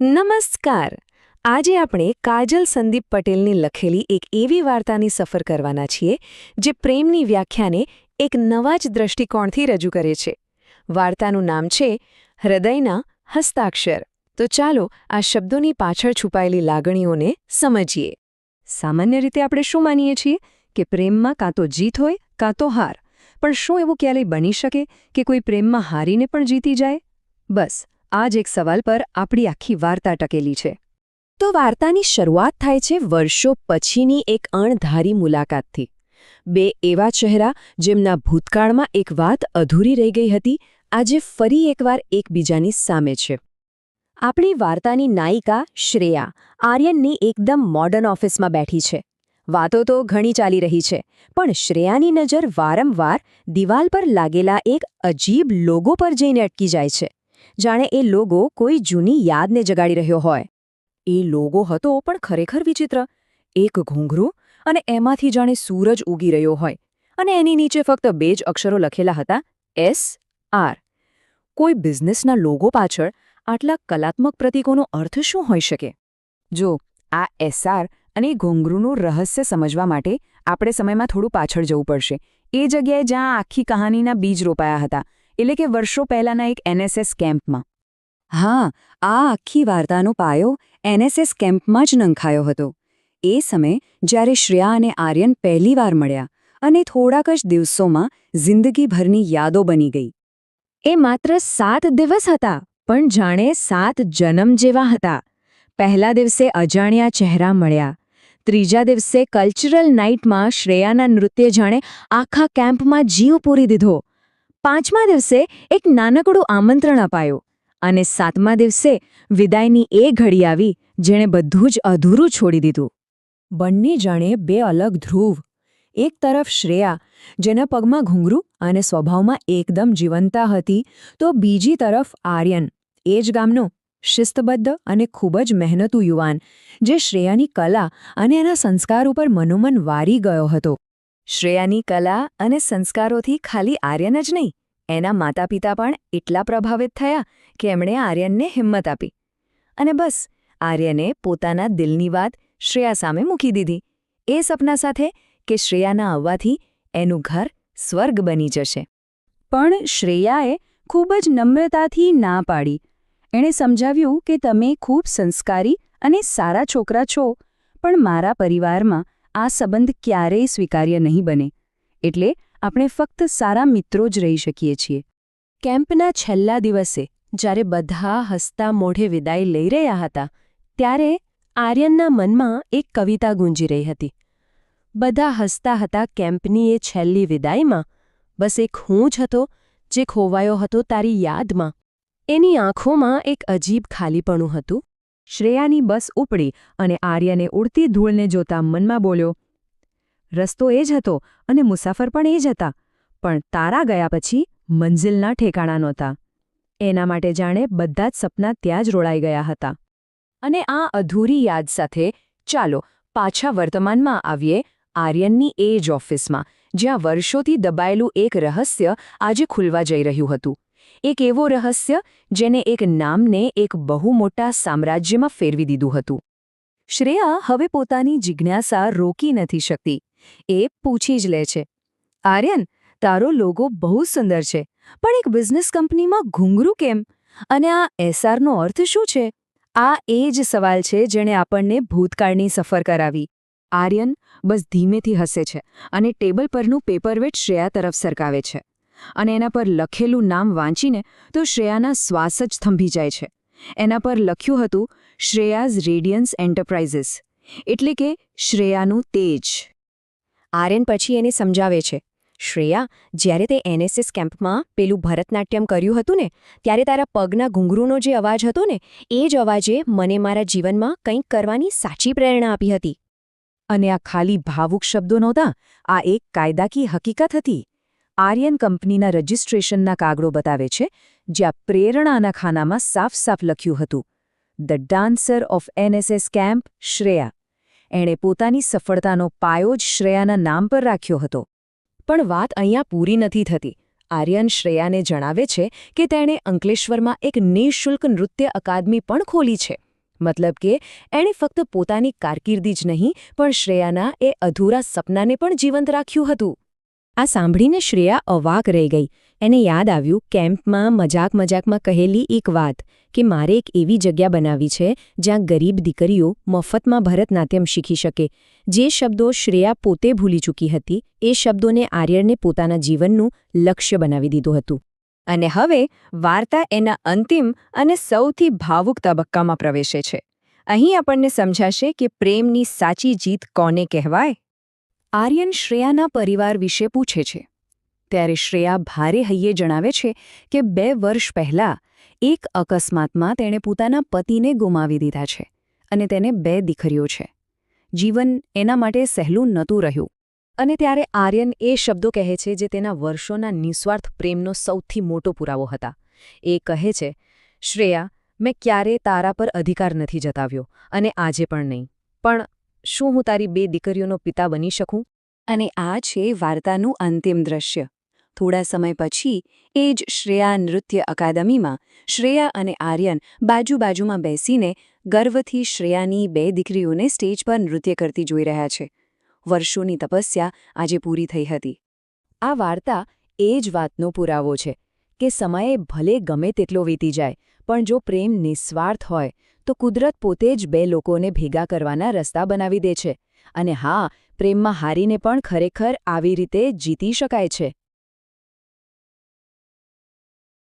નમસ્કાર. આજે આપણે કાજલ સંદીપ પટેલની લખેલી એક એવી વાર્તાની સફર કરવાના છીએ જે પ્રેમની વ્યાખ્યાને એક નવા જ દૃષ્ટિકોણથી રજૂ કરે છે. વાર્તાનું નામ છે હૃદયના હસ્તાક્ષર. તો ચાલો આ શબ્દોની પાછળ છુપાયેલી લાગણીઓને સમજીએ. સામાન્ય રીતે આપણે શું માનીએ છીએ કે પ્રેમમાં કાં તો જીત હોય કાં તો હાર. પણ શું એવું ક્યારેય બની શકે કે કોઈ પ્રેમમાં હારીને પણ જીતી જાય? બસ આ જ એક સવાલ પર આપણી આખી વાર્તા ટકેલી છે. તો વાર્તાની શરૂઆત થાય છે વર્ષો પછીની એક અણધારી મુલાકાતથી. બે એવા ચહેરા જેમના ભૂતકાળમાં એક વાત અધૂરી રહી ગઈ હતી, આજે ફરી એકવાર એકબીજાની સામે છે. આપણી વાર્તાની નાયિકા શ્રેયા આર્યનની એકદમ મોડર્ન ઓફિસમાં બેઠી છે. વાતો તો ઘણી ચાલી રહી છે, પણ શ્રેયાની નજર વારંવાર દિવાલ પર લાગેલા એક અજીબ લોગો પર જઈને અટકી જાય છે. જાણે એ લોગો કોઈ જૂની યાદને જગાડી રહ્યો હોય. એ લોગો હતો પણ ખરેખર વિચિત્ર. એક ઘૂંઘરું અને એમાંથી જાણે સૂરજ ઉગી રહ્યો હોય, અને એની નીચે ફક્ત બે જ અક્ષરો લખેલા હતા, SR. કોઈ બિઝનેસના લોગો પાછળ આટલા કલાત્મક પ્રતીકોનો અર્થ શું હોઈ શકે? જો આ SR અને ઘૂંઘરૂનું રહસ્ય સમજવા માટે આપણે સમયમાં થોડું પાછળ જવું પડશે. એ જગ્યાએ જ્યાં આખી કહાનીના બીજ રોપાયા હતા, એટલે કે વર્ષો પહેલાંના એક NSS કેમ્પમાં. હા, આ આખી વાર્તાનો પાયો NSS કેમ્પમાં જ નંખાયો હતો. એ સમય જ્યારે શ્રેયા અને આર્યન પહેલીવાર મળ્યા અને થોડાક જ દિવસોમાં જિંદગીભરની યાદો બની ગઈ. એ માત્ર 7 દિવસ હતા, પણ જાણે 7 જન્મ જેવા હતા. પહેલા દિવસે અજાણ્યા ચહેરા મળ્યા. ત્રીજા દિવસે કલ્ચરલ નાઇટમાં શ્રેયાના નૃત્ય જાણે આખા કેમ્પમાં જીવ પૂરી દીધો. 5મા દિવસે એક નાનકડું આમંત્રણ અપાયું. અને 7મા દિવસે વિદાયની એ ઘડી આવી જેણે બધું જ અધૂરું છોડી દીધું. બંને જાણે બે અલગ ધ્રુવ. એક તરફ શ્રેયા, જેના પગમાં ઘૂંઘરું અને સ્વભાવમાં એકદમ જીવંતા હતી, તો બીજી તરફ આર્યન, એ જ ગામનો, શિસ્તબદ્ધ અને ખૂબ જ મહેનતુ યુવાન, જે શ્રેયાની કલા અને એના સંસ્કાર ઉપર મનોમન વારી ગયો હતો. શ્રેયાની કલા અને સંસ્કારોથી ખાલી આર્યન જ નહીં, એના માતા પિતા પણ એટલા પ્રભાવિત થયા કે એમણે આર્યનને હિંમત આપી. અને બસ આર્યને પોતાના દિલની વાત શ્રેયા સામે મૂકી દીધી, એ સપના સાથે કે શ્રેયાના આવવાથી એનું ઘર સ્વર્ગ બની જશે. પણ શ્રેયાએ ખૂબ જ નમ્રતાથી ના પાડી. એણે સમજાવ્યું કે તમે ખૂબ સંસ્કારી અને સારા છોકરા છો, પણ મારા પરિવારમાં આ સંબંધ ક્યારેય સ્વીકાર્ય નહીં બને. એટલે આપણે ફક્ત સારા મિત્રો જ રહી શકીએ છીએ. કેમ્પના છેલ્લા દિવસે જ્યારે બધા હસતા મોઢે વિદાય લઈ રહ્યા હતા, ત્યારે આર્યનના મનમાં એક કવિતા ગુંજી રહી હતી. બધા હસતા હતા કેમ્પની એ છેલ્લી વિદાયમાં, બસ એક હું જ હતો જે ખોવાયો હતો તારી યાદમાં. એની આંખોમાં એક અજીબ ખાલીપણું હતું. શ્રેયાની બસ ઉપડી અને આર્યને ઉડતી ધૂળને જોતા મનમાં બોલ્યો, રસ્તો એ જ હતો અને મુસાફર પણ એ જ હતા, પણ તારા ગયા પછી મંઝિલના ઠેકાણા નહોતા. એના માટે જાણે બધા જ સપના ત્યાં જ રોળાઈ ગયા હતા. અને આ અધૂરી યાદ સાથે ચાલો પાછા વર્તમાનમાં આવીએ, આર્યનની એ જ ઓફિસમાં, જ્યાં વર્ષોથી દબાયેલું એક રહસ્ય આજે ખુલવા જઈ રહ્યું હતું. એક એવો રહસ્ય જેને એક નામને એક બહુ મોટા સામ્રાજ્યમાં ફેરવી દીધું હતું. શ્રેયા હવે પોતાની જિજ્ઞાસા રોકી નથી શકતી. એ પૂછી જ લે છે, આર્યન, તારો લોગો બહુ સુંદર છે, પણ એક બિઝનેસ કંપનીમાં ઘૂંઘરું કેમ? અને આ SRનો અર્થ શું છે? આ એ જ સવાલ છે જેણે આપણને ભૂતકાળની સફર કરાવી. આર્યન બસ ધીમેથી હસે છે અને ટેબલ પરનું પેપરવેટ શ્રેયા તરફ સરકાવે છે. અને એના પર લખેલું નામ વાંચીને તો શ્રેયાના શ્વાસ જ થંભી જાય છે. એના પર લખ્યું હતું, શ્રેયાઝ રેડિયન્સ એન્ટરપ્રાઇઝિસ, એટલે કે શ્રેયાનું તેજ. આર્યન પછી એને સમજાવે છે, શ્રેયા, જ્યારે તે NSS કેમ્પમાં પેલું ભરતનાટ્યમ કર્યું હતું ને, ત્યારે તારા પગના ઘૂંઘરૂનો જે અવાજ હતો ને, એ જ અવાજે મને મારા જીવનમાં કંઈક કરવાની સાચી પ્રેરણા આપી હતી. અને આ ખાલી ભાવુક શબ્દો નહોતા, આ એક કાયદાકીય હકીકત હતી. આર્યન કંપનીના રજિસ્ટ્રેશનના કાગળો બતાવે છે, જ્યાં પ્રેરણાના ખાનામાં સાફ સાફ લખ્યું હતું, the dancer of NSS camp Shreya. એણે પોતાની સફળતાનો પાયો જ શ્રેયાના નામ પર રાખ્યો હતો. પણ વાત અહીંયા પૂરી નથી થતી. આર્યન શ્રેયાને જણાવે છે કે તેણે અંકલેશ્વરમાં એક નિઃશુલ્ક નૃત્ય અકાદમી પણ ખોલી છે. મતલબ કે એણે ફક્ત પોતાની કારકિર્દી જ નહીં પણ શ્રેયાના એ અધૂરા સપનાને પણ જીવંત રાખ્યું હતું. આ સાંભળીને શ્રેયા અવાક રહી ગઈ. એને યાદ આવ્યું કેમ્પમાં મજાકમાં કહેલી એક વાત કે મારે એક એવી જગ્યા બનાવી છે જ્યાં ગરીબ દીકરીઓ મફતમાં ભરતનાટ્યમ શીખી શકે. જે શબ્દો શ્રેયા પોતે ભૂલી ચૂકી હતી એ શબ્દોને આર્યને પોતાના જીવનનું લક્ષ્ય બનાવી દીધું હતું. અને હવે વાર્તા એના અંતિમ અને સૌથી ભાવુક તબક્કામાં પ્રવેશે છે. અહીં આપણને સમજાશે કે પ્રેમની સાચી જીત કોને કહેવાય. આર્યન શ્રેયાના પરિવાર વિશે પૂછે છે. ત્યારે શ્રેયા ભારે હૈયે જણાવે છે કે 2 વર્ષ પહેલાં એક અકસ્માતમાં તેણે પોતાના પતિને ગુમાવી દીધા છે અને તેને 2 દીકરીઓ છે. જીવન એના માટે સહેલું નહોતું રહ્યું. અને ત્યારે આર્યન એ શબ્દો કહે છે જે તેના વર્ષોના નિસ્વાર્થ પ્રેમનો સૌથી મોટો પુરાવો હતા. એ કહે છે, શ્રેયા, મેં ક્યારે તારા પર અધિકાર નથી જતાવ્યો અને આજે પણ નહીં. પણ શું હું તારી 2 દીકરીઓનો પિતા બની શકું? અને આ છે વાર્તાનું અંતિમ દ્રશ્ય. થોડા સમય પછી એ જ શ્રેયા નૃત્ય અકાદમીમાં શ્રેયા અને આર્યન બાજુબાજુમાં બેસીને ગર્વથી શ્રેયાની 2 દીકરીઓને સ્ટેજ પર નૃત્ય કરતી જોઈ રહ્યા છે. વર્ષોની તપસ્યા આજે પૂરી થઈ હતી. આ વાર્તા એ જ વાતનો પુરાવો છે કે સમયે ભલે ગમે તેટલો વીતી જાય, પણ જો પ્રેમ નિસ્વાર્થ હોય તો કુદરત પોતે જ 2 લોકોને ભેગા કરવાના રસ્તા બનાવી દે છે. અને હા, પ્રેમમાં હારીને પણ ખરેખર આવી રીતે જીતી શકાય છે.